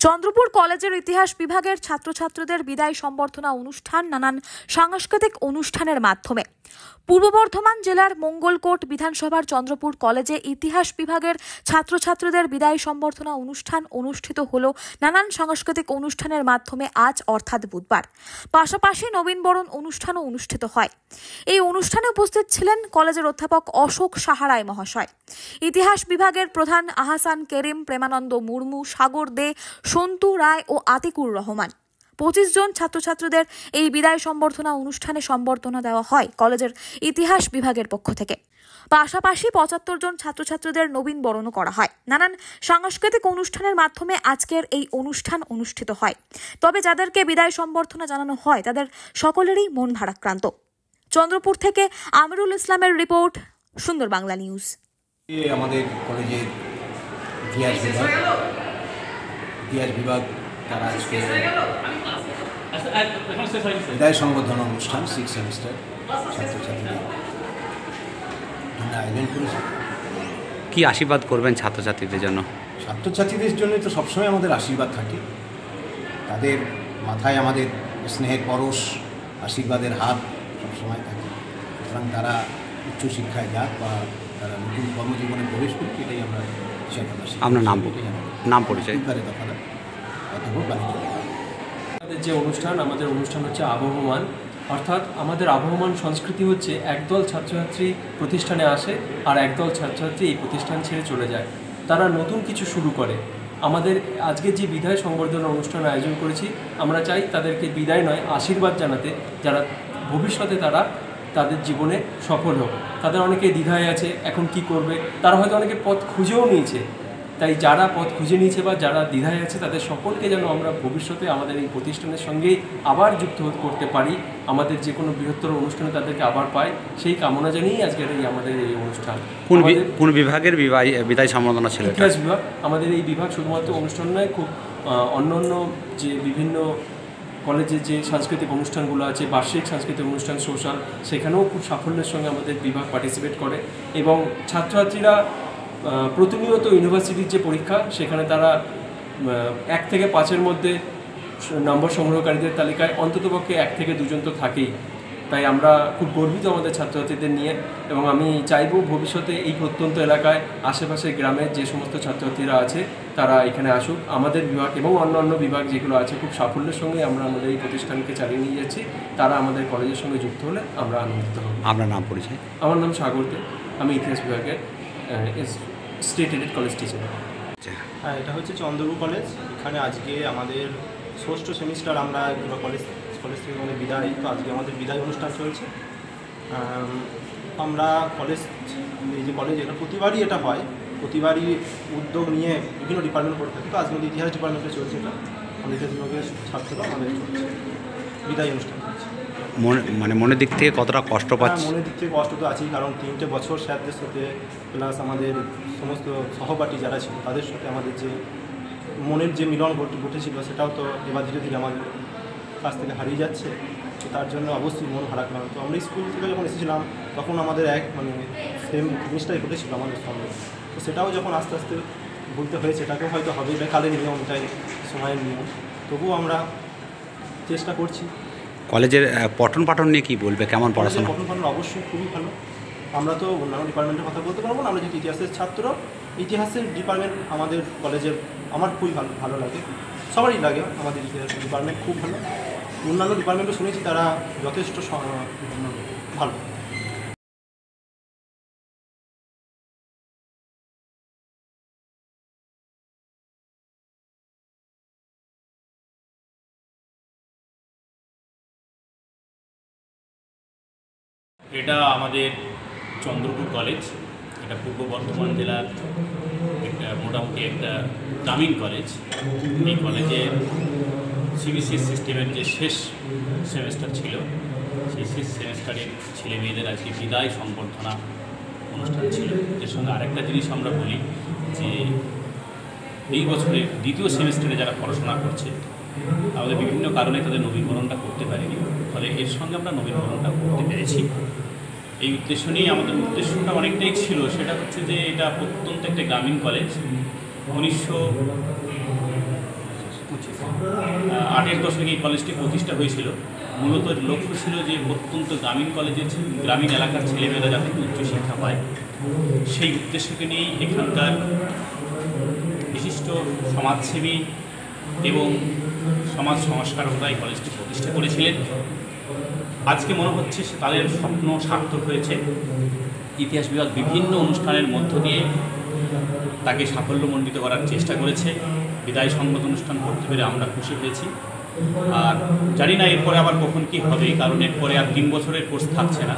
চন্দ্রপুর কলেজের ইতিহাস বিভাগের ছাত্রছাত্রীদের বিদায় সম্বর্ধনা অনুষ্ঠান নানান সাংস্কৃতিক অনুষ্ঠানের মাধ্যমে। পূর্ব বর্ধমান জেলার মঙ্গলকোট বিধানসভার চন্দ্রপুর কলেজে ইতিহাস বিভাগের ছাত্রছাত্রীদের বিদায় সম্বর্ধনা অনুষ্ঠান অনুষ্ঠিত হল নানান সাংস্কৃতিক অনুষ্ঠানের মাধ্যমে আজ অর্থাৎ বুধবার। পাশাপাশি নবীনবরণ অনুষ্ঠানও অনুষ্ঠিত হয়। এই অনুষ্ঠানে উপস্থিত ছিলেন কলেজের অধ্যাপক অশোক সাহারায় মহাশয়, ইতিহাস বিভাগের প্রধান আহসান করিম, প্রেমানন্দ মুর্মু, সাগর দে, সন্তু রায় ও আতিকুর রহমান। 25 জন ছাত্রছাত্রীদের এই বিদায় সম্বর্ধনা অনুষ্ঠানে সম্বর্ধনা দেওয়া হয় কলেজের ইতিহাস বিভাগের পক্ষ থেকে। পাশাপাশি 75 জন ছাত্রছাত্রীদের নবীন বরণও করা হয়। নানান সাংস্কৃতিক অনুষ্ঠানের মাধ্যমে আজকের এই অনুষ্ঠান অনুষ্ঠিত হয়। তবে যাদেরকে বিদায় সম্বর্ধনা জানানো হয় তাদের সকলেরই মন ভারাক্রান্ত। চন্দ্রপুর থেকে আমিরুল ইসলামের রিপোর্ট, সুন্দর বাংলা নিউজ। আমাদের কলেজের ইতিহাস বিভাগ তারা আজকে বিদায় সংবর্ধনা অনুষ্ঠান 6 সেমিস্টার ছাত্রছাত্রীদের আয়োজন করেছে। কি আশীর্বাদ করবেন ছাত্রছাত্রীদের জন্য? ছাত্রছাত্রীদের জন্য তো সবসময় আমাদের আশীর্বাদ থাকে। তাদের মাথায় আমাদের স্নেহের পরশ, আশীর্বাদের হাত সবসময় থাকে। সুতরাং তারা উচ্চশিক্ষায় যাক বা তারা নতুন কর্মজীবনে প্রবেশ করুক, এটাই আমরা আপনার নাম পরিচয়? আমাদের যে অনুষ্ঠান, আমাদের অনুষ্ঠান হচ্ছে আবহমান, অর্থাৎ আমাদের আবহমান সংস্কৃতি হচ্ছে একদল ছাত্রছাত্রী প্রতিষ্ঠানে আসে আর একদল ছাত্রছাত্রী এই প্রতিষ্ঠান ছেড়ে চলে যায়। তারা নতুন কিছু শুরু করে। আমাদের আজকে যে বিদায় সংবর্ধনা অনুষ্ঠান আয়োজন করেছি, আমরা চাই তাদেরকে বিদায় নয়, আশীর্বাদ জানাতে, যারা ভবিষ্যতে তারা তাদের জীবনে সফল হোক। তাদের অনেকে দ্বিধায় আছে, এখন কি করবে, তারা হয়তো অনেকে পথ খুঁজেও নিয়েছে। তাই যারা পথ খুঁজে নিয়েছে বা যারা দ্বিধায় আছে তাদের সকলকে যেন আমরা ভবিষ্যতে আমাদের এই প্রতিষ্ঠানের সঙ্গে আবার যুক্ত করতে পারি, আমাদের যে কোনো বৃহত্তর অনুষ্ঠানে তাদেরকে আবার পাই, সেই কামনা জানিয়েই আজকের আমাদের এই অনুষ্ঠান। কোন বিভাগের বিদায় সম্বর্ধনা ছিল? ইতিহাস বিভাগ। আমাদের এই বিভাগ শুধুমাত্র অনুষ্ঠান নয়, খুব অন্য যে বিভিন্ন কলেজের যে সাংস্কৃতিক অনুষ্ঠানগুলো আছে, বার্ষিক সাংস্কৃতিক অনুষ্ঠান, সোশ্যাল, সেখানেও খুব সাফল্যের সঙ্গে আমাদের বিভাগ পার্টিসিপেট করে। এবং ছাত্রছাত্রীরা প্রতিনিয়ত ইউনিভার্সিটির যে পরীক্ষা, সেখানে তারা 1 থেকে 5-এর মধ্যে নম্বর সংগ্রহকারীদের তালিকায় অন্ততপক্ষে 1 থেকে 2 জন তো থাকেই। তাই আমরা খুব গর্বিত আমাদের ছাত্রছাত্রীদের নিয়ে, এবং আমি চাইব ভবিষ্যতে এই প্রত্যন্ত এলাকায় আশেপাশের গ্রামের যে সমস্ত ছাত্রছাত্রীরা আছে তারা এখানে আসুক। আমাদের বিভাগ এবং অন্যান্য বিভাগ যেগুলো আছে খুব সাফল্যের সঙ্গে আমরা আমাদের এই প্রতিষ্ঠানকে চালিয়ে নিয়ে যাচ্ছি। তারা আমাদের কলেজের সঙ্গে যুক্ত হলে আমরা আনন্দিত হব। আপনার নাম পরিচয়? আমার নাম সাগর দে, আমি ইতিহাস বিভাগের স্টেট এডেড কলেজ টিচার। হ্যাঁ, এটা হচ্ছে চন্দ্রপুর কলেজ। এখানে আজকে আমাদের 6ষ্ঠ সেমিস্টার আমরা কলেজ থেকে মানে বিদায়, তো আজকে আমাদের বিদায় অনুষ্ঠান চলছে। আমরা এই যে কলেজ, এটা প্রতিবারই এটা হয়, প্রতিবারই উদ্যোগ নিয়ে বিভিন্ন ডিপার্টমেন্ট করে থাকে। তো আজকে আমাদের ইতিহাস ডিপার্টমেন্টে চলছে, এটা আমাদের ইতিহাস বিভাগের ছাত্ররা আমাদের চলছে বিদায় অনুষ্ঠান চলছে। মনের দিক থেকে কতটা কষ্ট পাচ্ছে? মনের দিক থেকে কষ্ট তো আছেই, কারণ 3টে বছর স্যারদের সাথে প্লাস আমাদের সমস্ত সহপাঠী যারা ছিল তাদের সাথে আমাদের যে মনের যে মিলন ঘটেছিল, সেটাও তো এবার ধীরে ধীরে আমাদের কাছ থেকে হারিয়ে যাচ্ছে। তো তার জন্য অবশ্যই মন ভারাক্রান্ত। তো আমরা স্কুল থেকে যখন এসেছিলাম তখন আমাদের সেম জিনিসটাই ঘটেছিল আমাদের সঙ্গে। তো সেটাও যখন আস্তে আস্তে ভুলতে হয়েছে, এটাকেও হয়তো হবে, এটা কালের নিয়ম, এটাই সময়ের নিয়ম। তবুও আমরা চেষ্টা করছি। কলেজের পঠন পাঠন নিয়ে কী বলবে? কেমন পড়াশোনা? পঠন পাঠন অবশ্যই খুবই ভালো। আমরা তো অন্যান্য ডিপার্টমেন্টের কথা বলতে পারবো না, আমরা যেহেতু ইতিহাসের ছাত্র, ইতিহাসের ডিপার্টমেন্ট আমাদের কলেজের আমার খুবই ভালো লাগে, সবারই লাগে। আমাদের ইতিহাস ডিপার্টমেন্ট খুব ভালো। অন্যান্য ডিপার্টমেন্টও শুনেছি তারা যথেষ্ট ভালো। এটা আমাদের চন্দ্রপুর কলেজ, এটা পূর্ব বর্ধমান জেলার একটা মোটামুটি একটা গ্রামীণ কলেজ। এই কলেজের সিবিসিএস সিস্টেমের যে শেষ সেমিস্টার ছিল, সেই শেষ সেমিস্টারের ছেলে মেয়েদের আজকে বিদায় সম্বর্ধনা অনুষ্ঠান ছিল। এর সঙ্গে আরেকটা জিনিস আমরা বলি যে এই বছরে 2য় সেমিস্টারে যারা পড়াশোনা করছে, আমাদের বিভিন্ন কারণে তাদের নবীনবরণটা করতে পারিনি, ফলে এর সঙ্গে আমরা নবীনবরণটা করতে পেরেছি। এই উদ্দেশ্য নিয়ে আমাদের উদ্দেশ্যটা অনেকটাই ছিল, সেটা হচ্ছে যে এটা প্রত্যন্ত একটা গ্রামীণ কলেজ। 8-এর দশকে এই কলেজটি প্রতিষ্ঠা হয়েছিল। মূলত লক্ষ্য ছিল যে অত্যন্ত গ্রামীণ এলাকার ছেলেমেয়েরা যাতে উচ্চশিক্ষা পায়, সেই উদ্দেশ্যকে নিয়েই এখানকার বিশিষ্ট সমাজসেবী এবং সমাজ সংস্কারকরা এই কলেজটি প্রতিষ্ঠা করেছিলেন। আজকে মনে হচ্ছে তাদের স্বপ্ন সার্থক হয়েছে। ইতিহাস বিভাগ বিভিন্ন অনুষ্ঠানের মধ্য দিয়ে তাকে সাফল্যমণ্ডিত করার চেষ্টা করেছে। বিদায় সংবাদ অনুষ্ঠান করতে পেরে আমরা খুশি হয়েছি। আর জানি না এরপরে আবার কখন কী হবে, কারণ এরপরে আর 3 বছরের কোর্স থাকছে না।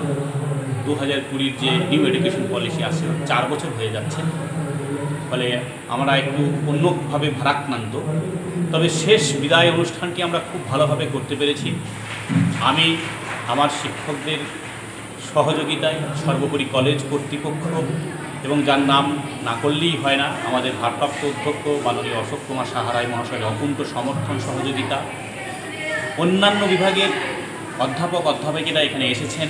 2020 যে নিউ এডুকেশন পলিসি আসছে 4 বছর হয়ে যাচ্ছে, ফলে আমরা একটু অন্যভাবে ভারাক্রান্ত। তবে শেষ বিদায় অনুষ্ঠানটি আমরা খুব ভালোভাবে করতে পেরেছি। আমি আমার শিক্ষকদের সহযোগিতায়, সর্বোপরি কলেজ কর্তৃপক্ষ এবং যার নাম না করলেই হয় না, আমাদের ভারপ্রাপ্ত অধ্যক্ষ মাননীয় অশোক কুমার সাহারাই মহাশয়ের অকুণ্ঠ সমর্থন সহযোগিতা, অন্যান্য বিভাগের অধ্যাপকেরা এখানে এসেছেন,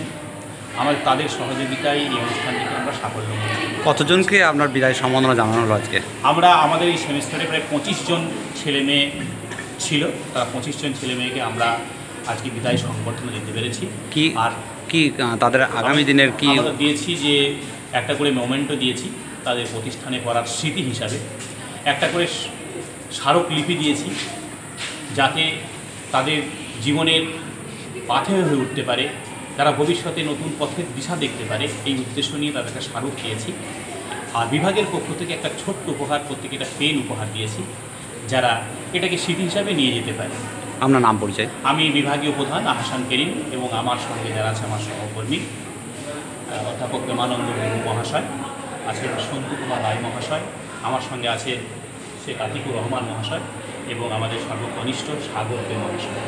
আমার তাদের সহযোগিতায় এই অনুষ্ঠানটিকে আমরা সাফল্য করি। কতজনকে আপনার বিদায় সম্বর্ধনা জানানো হলো আজকে? আমাদের এই সেমিস্টারে প্রায় 25 জন ছেলে মেয়ে ছিল। তারা 25 জন ছেলে মেয়েকে আমরা আজকে বিদায় সংবর্ধনা দিতে পেরেছি। কি তাদের আগামী দিনের কি আমরা দিয়েছি যে একটা করে মোমেন্টো দিয়েছি তাদের প্রতিষ্ঠানে পড়ার স্মৃতি হিসাবে, একটা করে স্মারকলিপি দিয়েছি যাতে তাদের জীবনের পাথে হয়ে উঠতে পারে, তারা ভবিষ্যতে নতুন পথের দিশা দেখতে পারে, এই উদ্দেশ্য নিয়ে তাদেরকে স্মারক দিয়েছি। আর বিভাগের পক্ষ থেকে একটা ছোট্ট উপহার, প্রত্যেকে একটা পেন উপহার দিয়েছি, যারা এটাকে স্মৃতি হিসাবে নিয়ে যেতে পারে। আপনার নাম পরিচয়? আমি বিভাগীয় প্রধান আহসান করিম এবং আমার সঙ্গে যারা আছে আমার সহকর্মী অধ্যাপক প্রেমানন্দ মহাশয়, আছেন সন্তু কুমার রায় মহাশয়, আমার সঙ্গে আছে শেখ আতিকুর রহমান মহাশয় এবং আমাদের সর্বকনিষ্ঠ সাগর মহাশয়।